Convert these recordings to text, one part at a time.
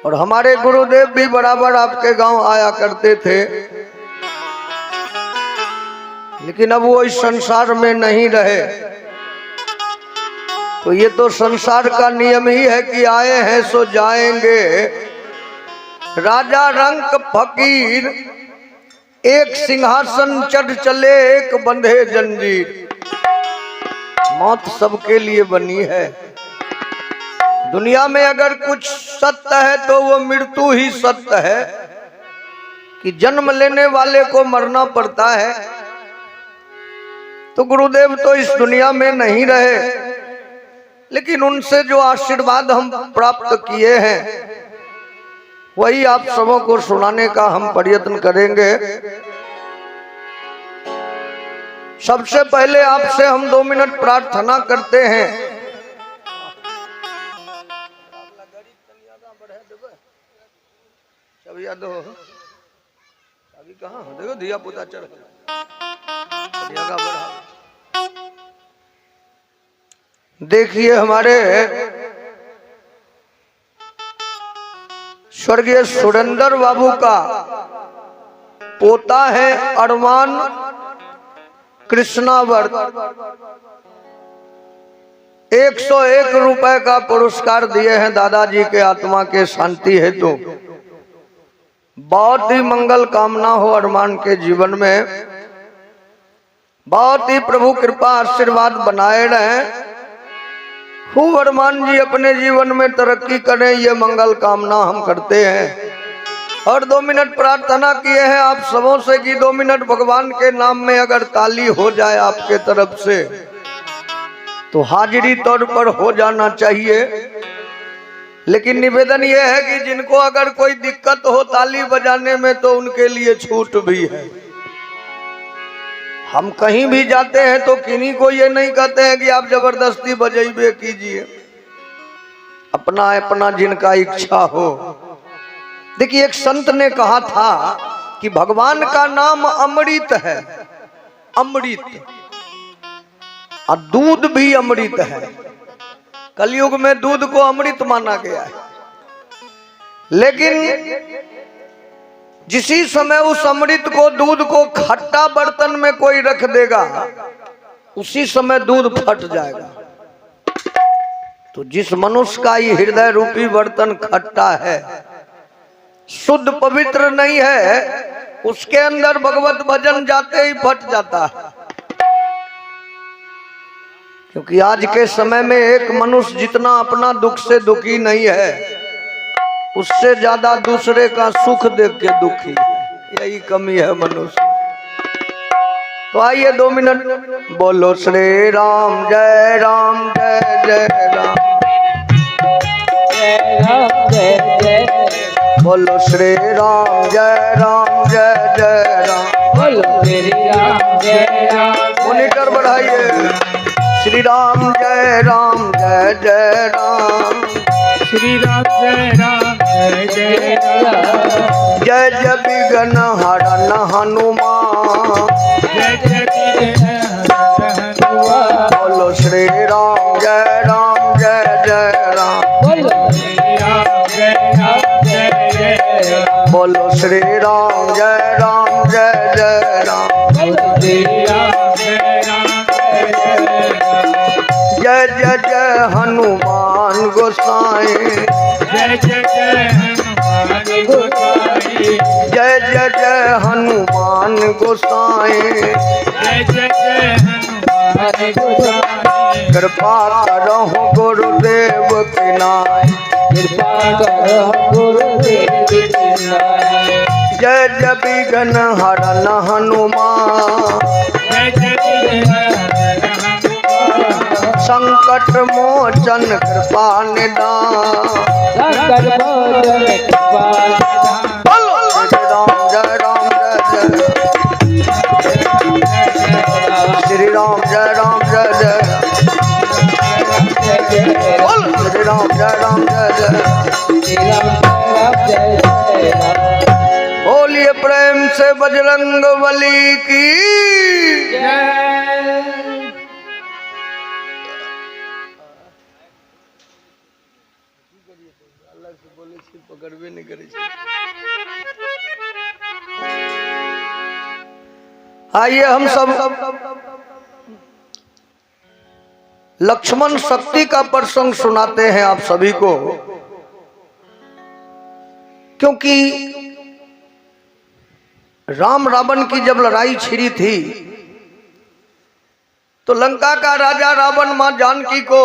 और हमारे गुरुदेव भी बराबर आपके गांव आया करते थे, लेकिन अब वो इस संसार में नहीं रहे। तो ये तो संसार का नियम ही है कि आए हैं सो जाएंगे। राजा रंक फकीर एक सिंहासन चढ़ चले, एक बंधे जंजीर। मौत सबके लिए बनी है। दुनिया में अगर कुछ सत्य है तो वो मृत्यु ही सत्य है, कि जन्म लेने वाले को मरना पड़ता है। तो गुरुदेव तो इस दुनिया में नहीं रहे, लेकिन उनसे जो आशीर्वाद हम प्राप्त किए हैं वही आप सबों को सुनाने का हम प्रयत्न करेंगे। सबसे पहले आपसे हम 2 मिनट प्रार्थना करते हैं। अभी कहाँ देखो दिया पुता चढ़ देखिए, हमारे स्वर्गीय सुरेंद्र बाबू का पोता है अरमान कृष्णावर्त। 101 रुपए का पुरस्कार दिए हैं दादाजी के आत्मा के शांति हेतु। बहुत ही मंगल कामना हो अरमान के जीवन में, बहुत ही प्रभु कृपा आशीर्वाद बनाए रहें। खूब अरमान जी अपने जीवन में तरक्की करें, ये मंगल कामना हम करते हैं। और 2 मिनट प्रार्थना किए हैं आप सबों से कि 2 मिनट भगवान के नाम में अगर ताली हो जाए आपके तरफ से तो हाजिरी तौर पर हो जाना चाहिए। लेकिन निवेदन यह है कि जिनको अगर कोई दिक्कत हो ताली बजाने में तो उनके लिए छूट भी है। हम कहीं भी जाते हैं तो किन्हीं को ये नहीं कहते हैं कि आप जबरदस्ती बजाइए कीजिए, अपना अपना जिनका इच्छा हो। देखिए, एक संत ने कहा था कि भगवान का नाम अमृत है, अमृत, और दूध भी अमृत है। कलयुग में दूध को अमृत माना गया है, लेकिन जिसी समय उस अमृत को, दूध को खट्टा बर्तन में कोई रख देगा उसी समय दूध फट जाएगा। तो जिस मनुष्य का ये हृदय रूपी बर्तन खट्टा है, शुद्ध पवित्र नहीं है, उसके अंदर भगवत भजन जाते ही फट जाता है। क्योंकि आज के समय में एक मनुष्य जितना अपना दुख से दुखी नहीं है, उससे ज्यादा दूसरे का सुख देख के दुखी है। यही कमी है मनुष्य। तो आइए 2 मिनट बोलो श्री राम जय राम जय जय राम, जय राम जय जय, बोलो श्री राम जय राम जय जय राम, बोलो श्री राम जय राम। मॉनिटर बढ़ाइए। श्री राम जय जय राम, श्री राम जय जय राम। जय जय विघ्न हरन हनुमान, जय जय विघ्न हनुमान। बोलो श्री राम जय जय राम, बोलो श्री राम जय जय राम। बोलो श्री राम जय जय राम, बोलो श्री राम जय जय राम। जय जय जय हनुमान गोसाई, जय जय हनुमान गोसाई, जय जय जय हनुमान गोसाई, जय जय हनुमान गोसाई। कृपा करहु गुरुदेव की नाई, कृपा करो गुरुदेव की नाई। जय जय विघ्न हरन हनुमान, जय जय हनुमान। संकट मोचन कृपा निदान, शंकर भोजन कृपा निधान। श्री राम जय जय, श्री राम जय जय, श्री राम जय जय। बोलिए प्रेम से बजरंग बली की। पकड़बे नहीं करे। आइए हम सब लक्ष्मण शक्ति का प्रसंग सुनाते हैं आप सभी को, क्योंकि राम रावण की जब लड़ाई छिड़ी थी तो लंका का राजा रावण मां जानकी को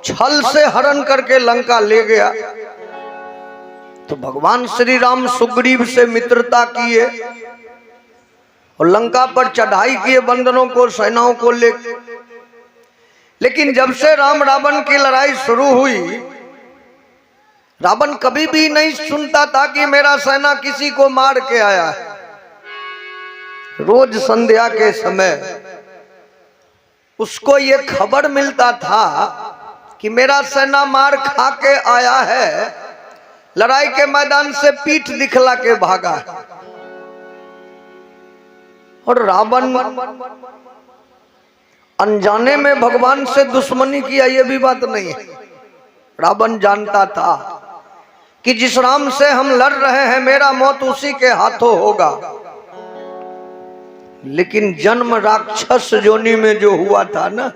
छल से हरण करके लंका ले गया। तो भगवान श्री राम सुग्रीव से मित्रता किए और लंका पर चढ़ाई किए बंदरों को, सेनाओं को लेकिन जब से राम रावण की लड़ाई शुरू हुई, रावण कभी भी नहीं सुनता था कि मेरा सेना किसी को मार के आया है। रोज संध्या के समय उसको ये खबर मिलता था कि मेरा सेना मार खा के आया है, लड़ाई के मैदान से पीठ दिखला के भागा है। और रावण अनजाने में भगवान से दुश्मनी किया, ये भी बात नहीं है। रावण जानता था कि जिस राम से हम लड़ रहे हैं मेरा मौत उसी के हाथों होगा, लेकिन जन्म राक्षस योनि में जो हुआ था ना,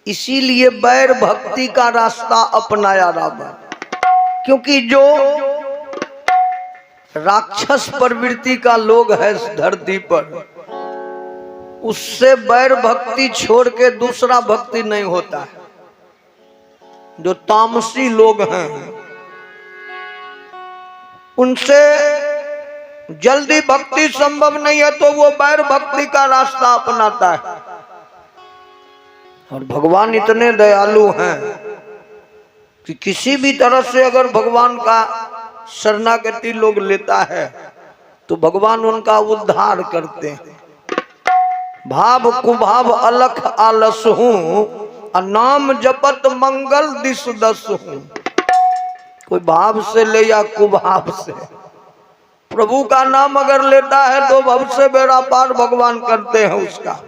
इसीलिए बैर भक्ति का रास्ता अपनाया रावण। क्योंकि जो राक्षस प्रवृत्ति का लोग है इस धरती पर, उससे बैर भक्ति छोड़ के दूसरा भक्ति नहीं होता है। जो तामसी लोग हैं उनसे जल्दी भक्ति संभव नहीं है, तो वो बैर भक्ति का रास्ता अपनाता है। और भगवान इतने दयालु हैं कि किसी भी तरह से अगर भगवान का शरणागति लोग लेता है तो भगवान उनका उद्धार करते हैं। भाव कुभाव अलख आलस हूं, नाम जपत मंगल दिस दस हूं। कोई भाव से ले या कुभाव से, प्रभु का नाम अगर लेता है तो भव से बेड़ा पार भगवान करते हैं उसका।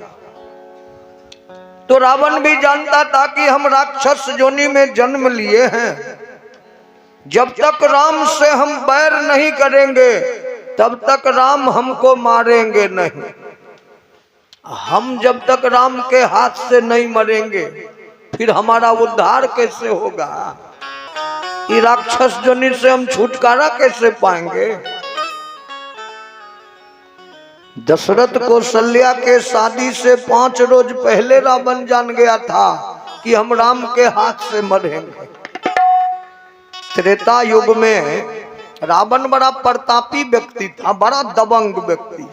तो रावण भी जानता था कि हम राक्षस योनि में जन्म लिए हैं, जब तक राम से हम बैर नहीं करेंगे तब तक राम हमको मारेंगे नहीं। हम जब तक राम के हाथ से नहीं मरेंगे फिर हमारा उद्धार कैसे होगा? ये राक्षस योनि से हम छुटकारा कैसे पाएंगे? दशरथ कौशल्या के शादी से 5 रोज पहले रावण जान गया था कि हम राम के हाथ से मरेंगे। त्रेता युग में रावण बड़ा प्रतापी व्यक्ति था, बड़ा दबंग व्यक्ति।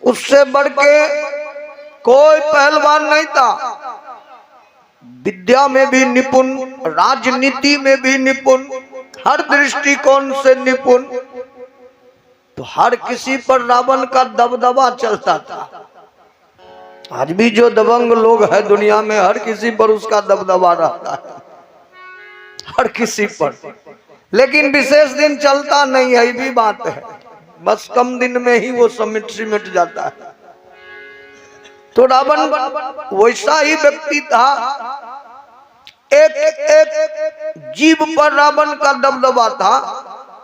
उससे बढ़ के कोई पहलवान नहीं था। विद्या में भी निपुण, राजनीति में भी निपुण, हर दृष्टिकोण से निपुण। तो हर किसी पर रावण का दबदबा चलता था। आज भी जो दबंग लोग हैं दुनिया में, हर किसी पर उसका दबदबा रहता है, हर किसी पर। लेकिन विशेष दिन चलता नहीं है, ये भी बात है। बस कम दिन में ही वो सिमट जाता है। तो रावण वैसा ही व्यक्ति था। एक जीव पर रावण का दबदबा था।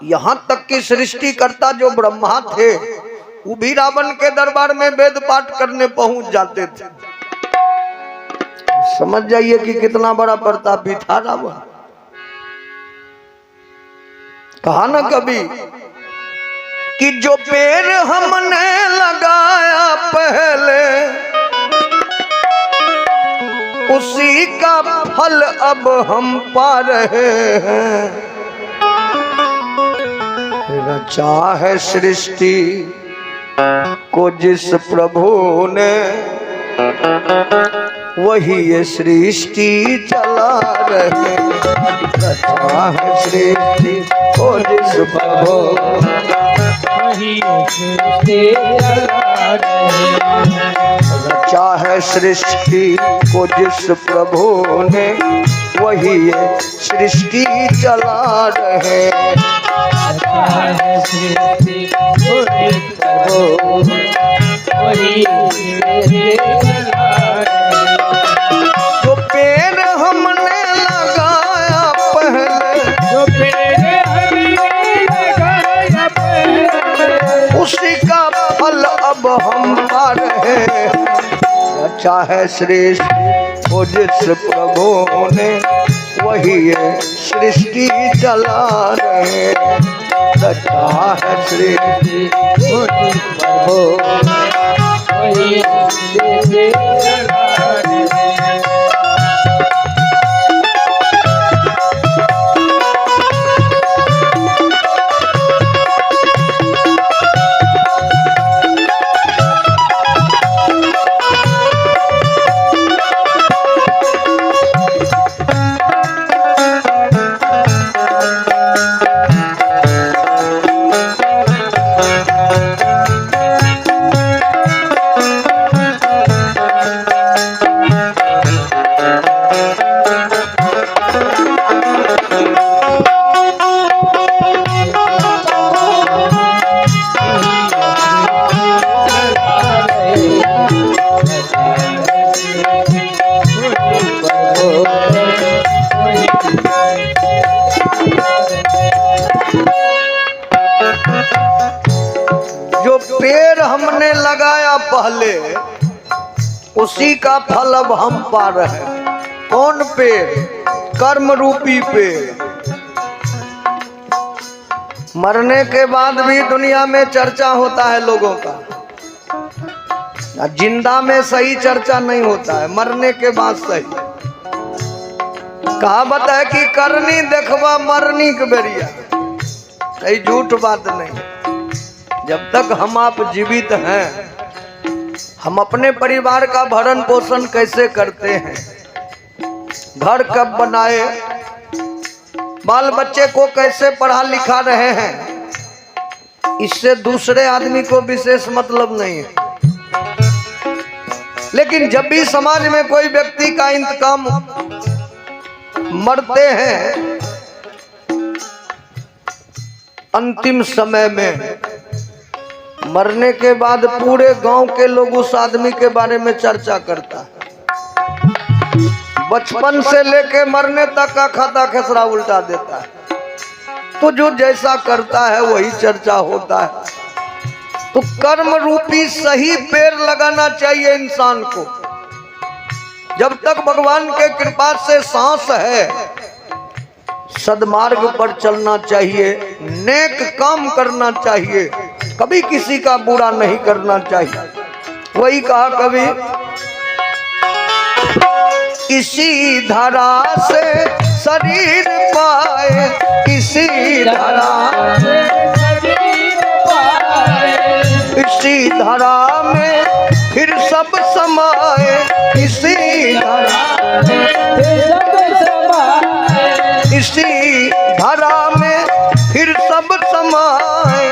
यहाँ तक कि सृष्टिकर्ता जो ब्रह्मा थे वो भी रावण के दरबार में वेद पाठ करने पहुंच जाते थे। समझ जाइए कि कितना बड़ा प्रतापी था रावण। कहा ना कभी कि जो पेड़ हमने लगाया पहले उसी का फल अब हम पा रहे हैं। रचा है सृष्टि को जिस प्रभु ने, वही ये सृष्टि चला रहे। रचा है सृष्टि को जिस प्रभु, वही सृष्टि चला रहे। रचा है सृष्टि को जिस प्रभु ने, वही ये सृष्टि चला रहे। सृष्टि को जिस प्रभु, वही सृष्टि चला रहे। जो पेड़ हमने लगाया पहले रचा है श्रेष्ठ वो जिस प्रभु ने वही ये सृष्टि चला रहे। रचा है श्रेष्ठ वो जिस प्रभु वही सृष्टि चला रहे। जो पेड़ हमने लगाया पहले उसी का फल अब हम पा रहे हैं। कौन पेड़? कर्म रूपी पेड़। मरने के बाद भी दुनिया में चर्चा होता है लोगों का, जिंदा में सही चर्चा नहीं होता है, मरने के बाद सही। कहावत है कि करनी देखवा मरनी के बेरिया, सही झूठ बात नहीं। जब तक हम आप जीवित हैं, हम अपने परिवार का भरण पोषण कैसे करते हैं, घर कब बनाए, बाल बच्चे को कैसे पढ़ा लिखा रहे हैं, इससे दूसरे आदमी को विशेष मतलब नहीं है। लेकिन जब भी समाज में कोई व्यक्ति का इंतकाम मरते हैं, अंतिम समय में मरने के बाद पूरे गांव के लोग उस आदमी के बारे में चर्चा करता है। बचपन से लेके मरने तक का खाता खसरा उल्टा देता है। तो जो जैसा करता है वही चर्चा होता है। तो कर्म रूपी सही पेड़ लगाना चाहिए इंसान को। जब तक भगवान के कृपा से सांस है, सदमार्ग पर चलना चाहिए, नेक काम करना चाहिए, कभी किसी का बुरा नहीं करना चाहिए। वही कहा कभी, इसी धरा से शरीर पाए, इसी धरा इसी धरा में फिर सब समाए, इसी धरा इसी धरा में फिर सब समाए।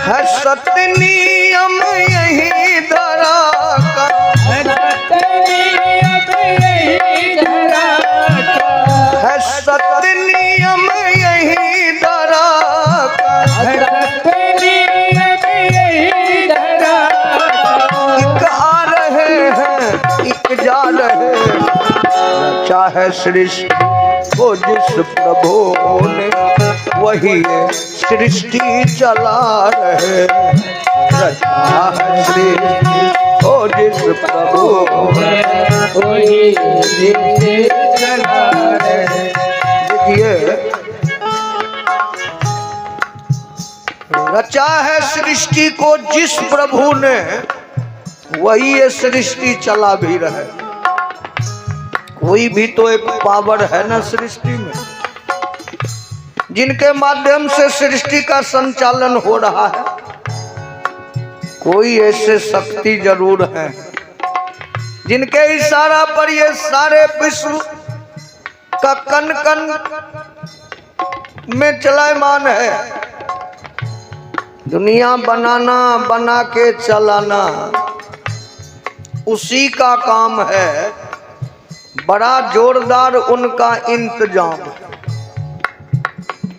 है सत्य नियम यही धरा का, है सत्य नियम यही धरा का। एक आ रहे हैं एक जा रहे हैं। चाहे सृष्टि वो जिस प्रभु ने वही ये सृष्टि चला रहे। रचा है सृष्टि वो जिस प्रभु ने वही सृष्टि चला रहे। देखिए, रचा है सृष्टि को जिस प्रभु ने वही ये सृष्टि चला भी रहे। कोई भी तो एक पावर है ना सृष्टि में, जिनके माध्यम से सृष्टि का संचालन हो रहा है। कोई ऐसे शक्ति जरूर है जिनके इशारा पर ये सारे विश्व का कण कण में चलायमान है। दुनिया बनाना, बना के चलाना उसी का काम है। बड़ा जोरदार उनका इंतजाम है।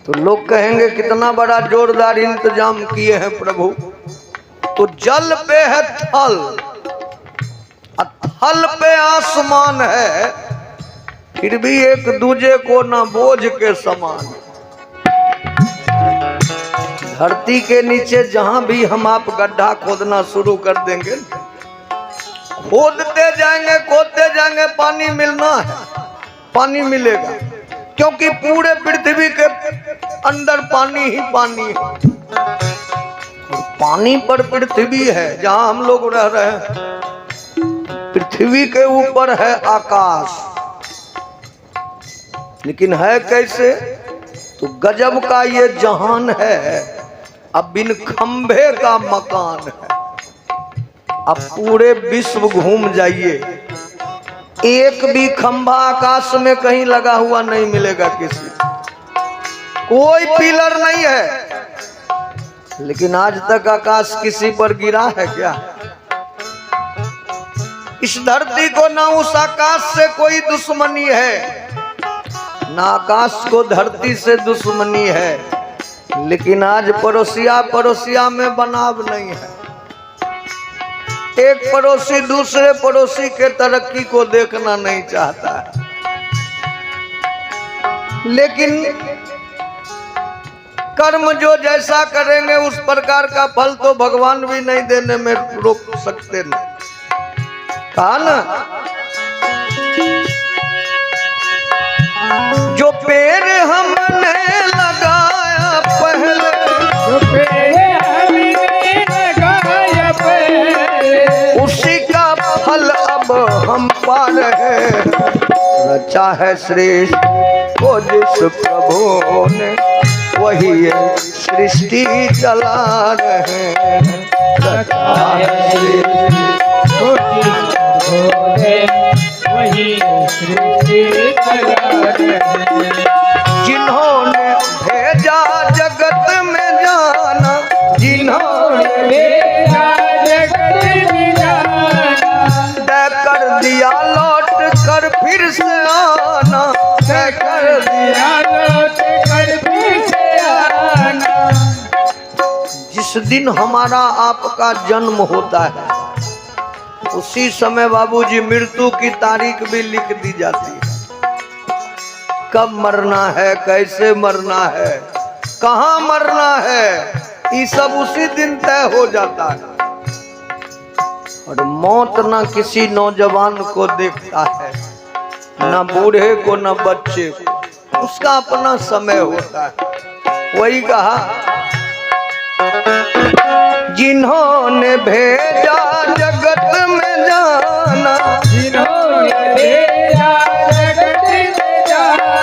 तो लोग कहेंगे कितना बड़ा जोरदार इंतजाम किए हैं प्रभु। तो जल पे है थल, थल पे आसमान है, फिर भी एक दूजे को ना बोझ के समान। धरती के नीचे जहां भी हम आप गड्ढा खोदना शुरू कर देंगे, खोदते जाएंगे, पानी मिलना है, पानी मिलेगा, क्योंकि पूरे पृथ्वी के अंदर पानी ही पानी है। और पानी पर पृथ्वी है जहां हम लोग रह रहे हैं, पृथ्वी के ऊपर है आकाश। लेकिन है कैसे? तो गजब का ये जहान है, अब बिन खंभे का मकान है। अब पूरे विश्व घूम जाइए, एक भी खंभा आकाश में कहीं लगा हुआ नहीं मिलेगा किसी, कोई पिलर नहीं है। लेकिन आज तक आकाश किसी पर गिरा है क्या? इस धरती को ना उस आकाश से कोई दुश्मनी है, ना आकाश को धरती से दुश्मनी है। लेकिन आज पड़ोसिया में बनाव नहीं है। एक पड़ोसी दूसरे पड़ोसी के तरक्की को देखना नहीं चाहता है। लेकिन कर्म जो जैसा करेंगे उस प्रकार का फल तो भगवान भी नहीं देने में रोक सकते नहीं। कहा ना, जो पेड़ हमने लगाया पहले, जो पेड़ हमने लगाया पहले, उसी का फल अब हम पा रहे हैं। रचा है श्रेष्ठ को जिस प्रभु ने, वही ये सृष्टि चला रहे हैं। रचा है श्रेष्ठ को जिस प्रभु ने, वही सृष्टि चला रहे हैं। जिन्होंने भेजा जगत में जाना, जिन्होंने भेजा जगत में जाना, तय कर दिया लौट कर फिर से आना, तय कर दिया लौट कर फिर से आना। जिस दिन हमारा आपका जन्म होता है, उसी समय बाबूजी मृत्यु की तारीख भी लिख दी जाती है। कब मरना है, कैसे मरना है, कहाँ मरना है, ये सब उसी दिन तय हो जाता है। और मौत ना किसी नौजवान को देखता है, ना बूढ़े को, ना बच्चे को, उसका अपना समय होता है। वही कहा, जिन्होंने भेजा जगत में जाना, जिन्होंने भेजा जगत में जाना,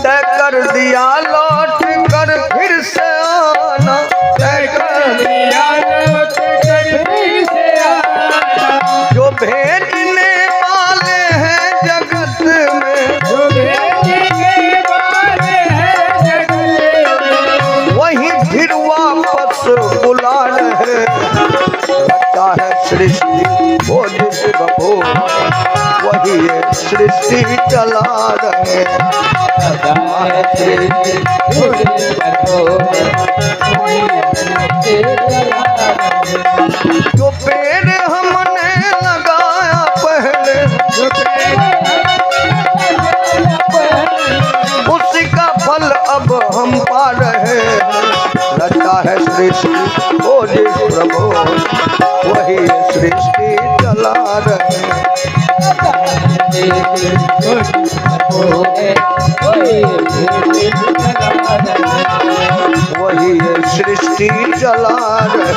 तय कर दिया लौट कर फिर से आना, तय कर दिया लौट कर फिर से आना। जो भेजने वाले हैं जगत में, जो भेजने वाले हैं जगत में, वही फिर वापस बुला रहे। रचा है सृष्टि वो जिस प्रभु, वही ये सृष्टि चला रहे। रचा है सृष्टि वो जिस प्रभु, वही सृष्टि चला रहे। जो पेड़ हमने लगाया पहले, जो पेड़ उसी का फल अब हम पा रहे हैं। रचा है सृष्टि वो जिस प्रभु, वही सृष्टि चला रहे। वही सृष्टि चला रहे।